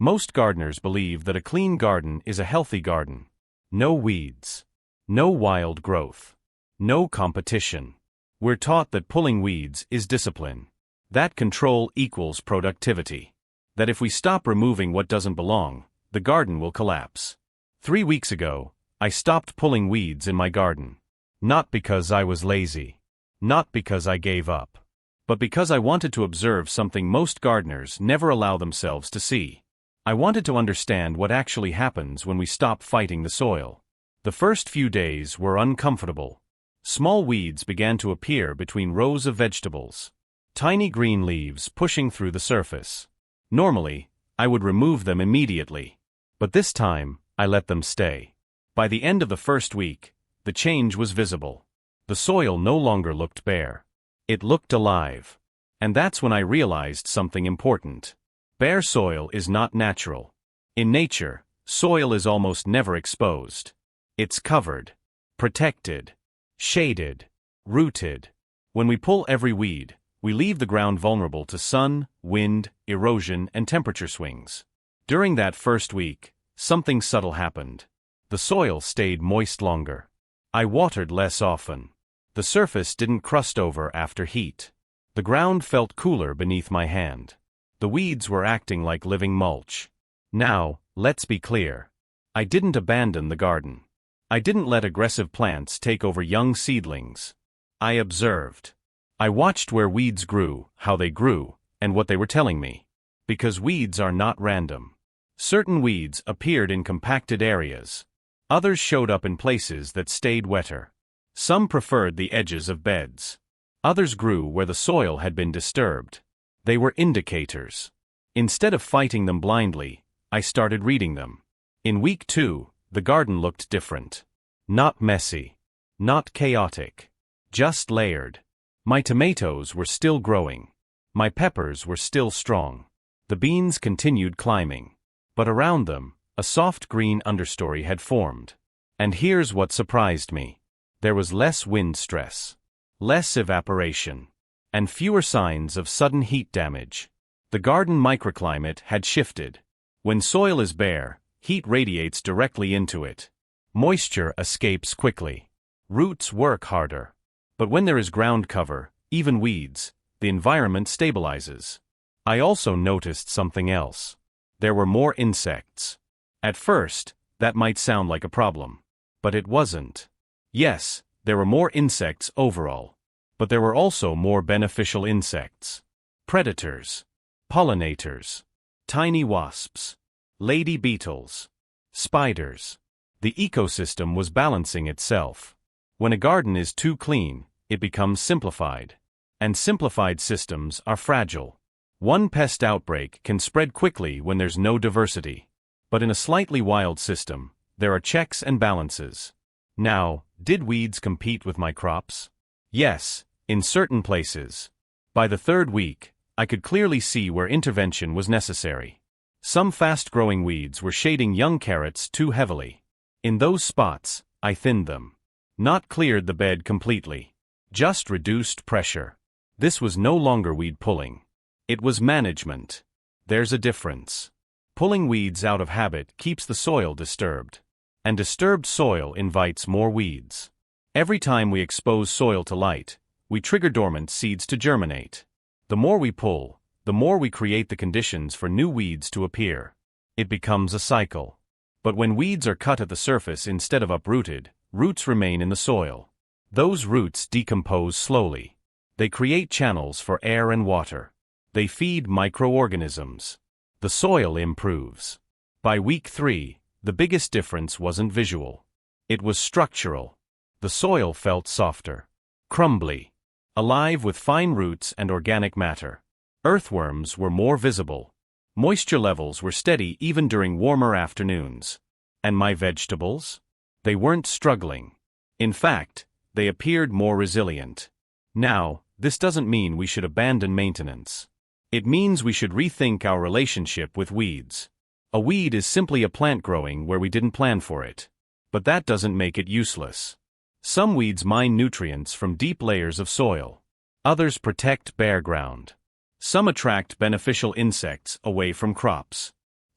Most gardeners believe that a clean garden is a healthy garden. No weeds. No wild growth. No competition. We're taught that pulling weeds is discipline. That control equals productivity. That if we stop removing what doesn't belong, the garden will collapse. 3 weeks ago, I stopped pulling weeds in my garden. Not because I was lazy. Not because I gave up. But because I wanted to observe something most gardeners never allow themselves to see. I wanted to understand what actually happens when we stop fighting the soil. The first few days were uncomfortable. Small weeds began to appear between rows of vegetables. Tiny green leaves pushing through the surface. Normally, I would remove them immediately. But this time, I let them stay. By the end of the first week, the change was visible. The soil no longer looked bare. It looked alive. And that's when I realized something important. Bare soil is not natural. In nature, soil is almost never exposed. It's covered, protected, shaded, rooted. When we pull every weed, we leave the ground vulnerable to sun, wind, erosion, and temperature swings. During that first week, something subtle happened. The soil stayed moist longer. I watered less often. The surface didn't crust over after heat. The ground felt cooler beneath my hand. The weeds were acting like living mulch. Now, let's be clear. I didn't abandon the garden. I didn't let aggressive plants take over young seedlings. I observed. I watched where weeds grew, how they grew, and what they were telling me. Because weeds are not random. Certain weeds appeared in compacted areas. Others showed up in places that stayed wetter. Some preferred the edges of beds. Others grew where the soil had been disturbed. They were indicators. Instead of fighting them blindly, I started reading them. In week 2, the garden looked different. Not messy. Not chaotic. Just layered. My tomatoes were still growing. My peppers were still strong. The beans continued climbing. But around them, a soft green understory had formed. And here's what surprised me. There was less wind stress. Less evaporation. And fewer signs of sudden heat damage. The garden microclimate had shifted. When soil is bare, heat radiates directly into it. Moisture escapes quickly. Roots work harder. But when there is ground cover, even weeds, the environment stabilizes. I also noticed something else. There were more insects. At first, that might sound like a problem. But it wasn't. Yes, there were more insects overall. But there were also more beneficial insects. Predators. Pollinators. Tiny wasps. Lady beetles. Spiders. The ecosystem was balancing itself. When a garden is too clean, it becomes simplified. And simplified systems are fragile. One pest outbreak can spread quickly when there's no diversity. But in a slightly wild system, there are checks and balances. Now, did weeds compete with my crops? Yes, in certain places. By the 3rd week, I could clearly see where intervention was necessary. Some fast-growing weeds were shading young carrots too heavily. In those spots, I thinned them. Not cleared the bed completely. Just reduced pressure. This was no longer weed pulling. It was management. There's a difference. Pulling weeds out of habit keeps the soil disturbed. And disturbed soil invites more weeds. Every time we expose soil to light, we trigger dormant seeds to germinate. The more we pull, the more we create the conditions for new weeds to appear. It becomes a cycle. But when weeds are cut at the surface instead of uprooted, roots remain in the soil. Those roots decompose slowly. They create channels for air and water. They feed microorganisms. The soil improves. By week 3, the biggest difference wasn't visual. It was structural. The soil felt softer. Crumbly. Alive with fine roots and organic matter. Earthworms were more visible. Moisture levels were steady even during warmer afternoons. And my vegetables? They weren't struggling. In fact, they appeared more resilient. Now, this doesn't mean we should abandon maintenance. It means we should rethink our relationship with weeds. A weed is simply a plant growing where we didn't plan for it. But that doesn't make it useless. Some weeds mine nutrients from deep layers of soil. Others protect bare ground. Some attract beneficial insects away from crops.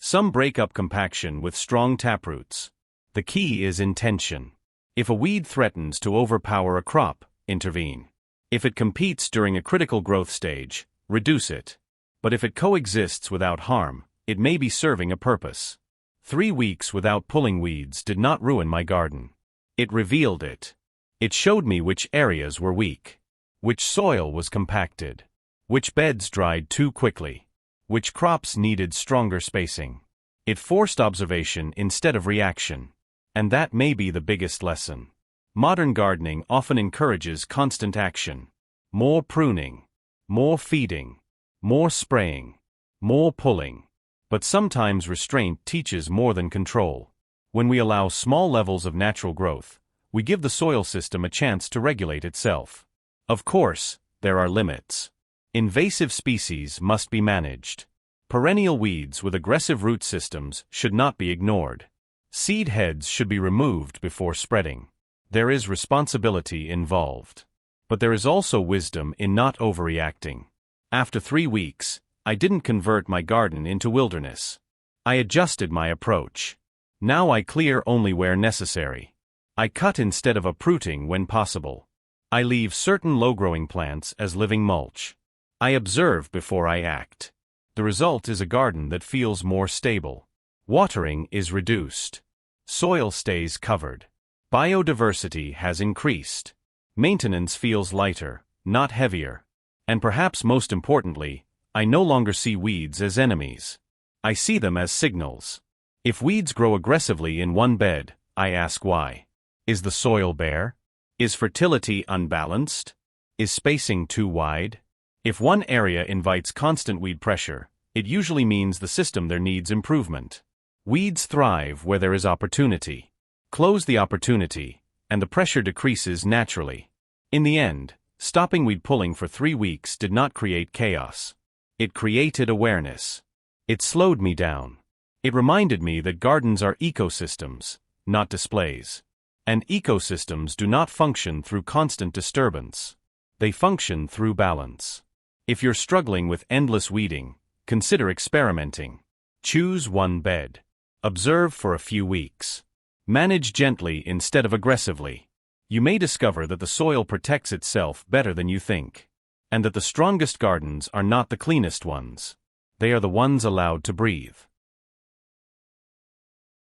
Some break up compaction with strong taproots. The key is intention. If a weed threatens to overpower a crop, intervene. If it competes during a critical growth stage, reduce it. But if it coexists without harm, it may be serving a purpose. 3 weeks without pulling weeds did not ruin my garden. It revealed it. It showed me which areas were weak, which soil was compacted, which beds dried too quickly, which crops needed stronger spacing. It forced observation instead of reaction. And that may be the biggest lesson. Modern gardening often encourages constant action. More pruning, more feeding, more spraying, more pulling. But sometimes restraint teaches more than control. When we allow small levels of natural growth, we give the soil system a chance to regulate itself. Of course, there are limits. Invasive species must be managed. Perennial weeds with aggressive root systems should not be ignored. Seed heads should be removed before spreading. There is responsibility involved. But there is also wisdom in not overreacting. After 3 weeks, I didn't convert my garden into wilderness. I adjusted my approach. Now I clear only where necessary. I cut instead of uprooting when possible. I leave certain low-growing plants as living mulch. I observe before I act. The result is a garden that feels more stable. Watering is reduced. Soil stays covered. Biodiversity has increased. Maintenance feels lighter, not heavier. And perhaps most importantly, I no longer see weeds as enemies. I see them as signals. If weeds grow aggressively in one bed, I ask why. Is the soil bare? Is fertility unbalanced? Is spacing too wide? If one area invites constant weed pressure, it usually means the system there needs improvement. Weeds thrive where there is opportunity. Close the opportunity, and the pressure decreases naturally. In the end, stopping weed pulling for 3 weeks did not create chaos. It created awareness. It slowed me down. It reminded me that gardens are ecosystems, not displays. And ecosystems do not function through constant disturbance. They function through balance. If you're struggling with endless weeding, consider experimenting. Choose one bed. Observe for a few weeks. Manage gently instead of aggressively. You may discover that the soil protects itself better than you think. And that the strongest gardens are not the cleanest ones. They are the ones allowed to breathe.